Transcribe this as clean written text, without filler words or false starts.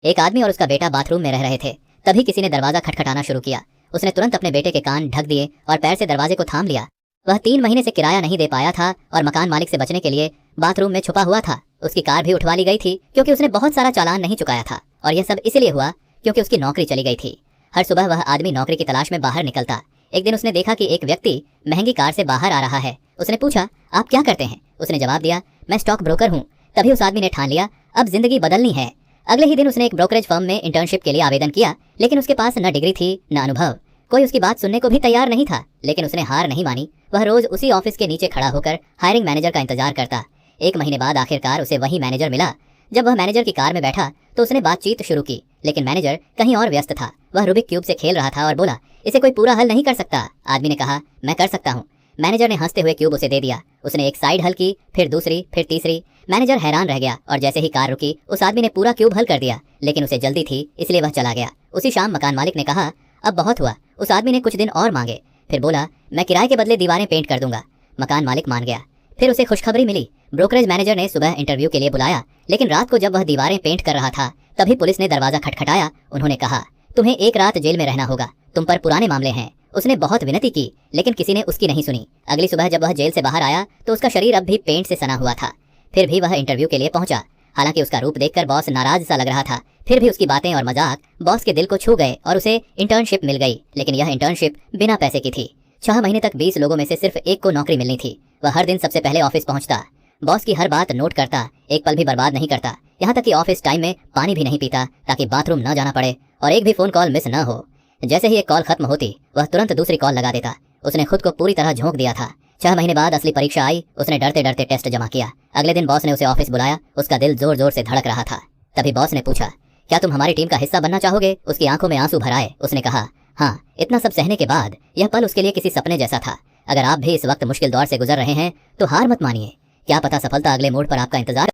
एक आदमी और उसका बेटा बाथरूम में रह रहे थे। तभी किसी ने दरवाजा खटखटाना शुरू किया। उसने तुरंत अपने बेटे के कान ढक दिए और पैर से दरवाजे को थाम लिया। वह 3 महीने से किराया नहीं दे पाया था और मकान मालिक से बचने के लिए बाथरूम में छुपा हुआ था। उसकी कार भी उठवा ली गई थी क्योंकि उसने बहुत सारा चालान नहीं चुकाया था, और यह सब इसलिए हुआ क्योंकि उसकी नौकरी चली गई थी। हर सुबह वह आदमी नौकरी की तलाश में बाहर निकलता। एक दिन उसने देखा कि एक व्यक्ति महंगी कार से बाहर आ रहा है। उसने पूछा, आप क्या करते हैं? उसने जवाब दिया, मैं स्टॉक ब्रोकर हूँ। तभी उस आदमी ने ठान लिया, अब जिंदगी बदलनी है। अगले ही दिन उसने एक ब्रोकरेज फर्म में इंटर्नशिप के लिए आवेदन किया, लेकिन उसके पास न डिग्री थी न अनुभव। कोई उसकी बात सुनने को भी तैयार नहीं था, लेकिन उसने हार नहीं मानी। वह रोज उसी ऑफिस के नीचे खड़ा होकर हायरिंग मैनेजर का इंतजार करता। 1 महीने बाद आखिरकार उसे वही मैनेजर मिला। जब वह मैनेजर की कार में बैठा तो उसने बातचीत शुरू की, लेकिन मैनेजर कहीं और व्यस्त था। वह रूबिक क्यूब से खेल रहा था और बोला, इसे कोई पूरा हल नहीं कर सकता। आदमी ने कहा, मैं कर सकता हूँ। मैनेजर ने हंसते हुए क्यूब उसे दे दिया। उसने एक साइड हल की, फिर दूसरी, फिर तीसरी। मैनेजर हैरान रह गया और जैसे ही कार रुकी उस आदमी ने पूरा क्यूब हल कर दिया, लेकिन उसे जल्दी थी इसलिए वह चला गया। उसी शाम मकान मालिक ने कहा, अब बहुत हुआ। उस आदमी ने कुछ दिन और मांगे, फिर बोला, मैं किराए के बदले दीवारें पेंट कर दूंगा। मकान मालिक मान गया। फिर उसे खुशखबरी मिली। ब्रोकरेज मैनेजर ने सुबह इंटरव्यू के लिए बुलाया, लेकिन रात को जब वह दीवारें पेंट कर रहा था तभी पुलिस ने दरवाजा खटखटाया। उन्होंने कहा, तुम्हें 1 रात जेल में रहना होगा, तुम पर पुराने मामले हैं। उसने बहुत विनती की, लेकिन किसी ने उसकी नहीं सुनी। अगली सुबह जब वह जेल से बाहर आया तो उसका शरीर अब भी पेंट से सना हुआ था। फिर भी वह इंटरव्यू के लिए पहुंचा। हालांकि उसका रूप देखकर बॉस नाराज सा लग रहा था, फिर भी उसकी बातें और मजाक बॉस के दिल को छू गए और उसे इंटर्नशिप मिल गई। लेकिन यह इंटर्नशिप बिना पैसे की थी। 6 महीने तक 20 लोगों में से सिर्फ 1 को नौकरी मिलनी थी। वह हर दिन सबसे पहले ऑफिस पहुंचता, बॉस की हर बात नोट करता, एक पल भी बर्बाद नहीं करता। यहाँ तक कि ऑफिस टाइम में पानी भी नहीं पीता ताकि बाथरूम न जाना पड़े और एक भी फोन कॉल मिस न हो। जैसे ही एक कॉल खत्म होती वह तुरंत दूसरी कॉल लगा देता। उसने खुद को पूरी तरह झोंक दिया था। 6 महीने बाद असली परीक्षा आई। उसने डरते डरते टेस्ट जमा किया। अगले दिन बॉस ने उसे ऑफिस बुलाया। उसका दिल जोर जोर से धड़क रहा था। तभी बॉस ने पूछा, क्या तुम हमारी टीम का हिस्सा बनना चाहोगे? उसकी आंखों में आंसू भर आए। उसने कहा, हाँ। इतना सब सहने के बाद यह पल उसके लिए किसी सपने जैसा था। अगर आप भी इस वक्त मुश्किल दौर से गुजर रहे हैं तो हार मत मानिए। क्या पता सफलता अगले मोड़ पर आपका इंतजार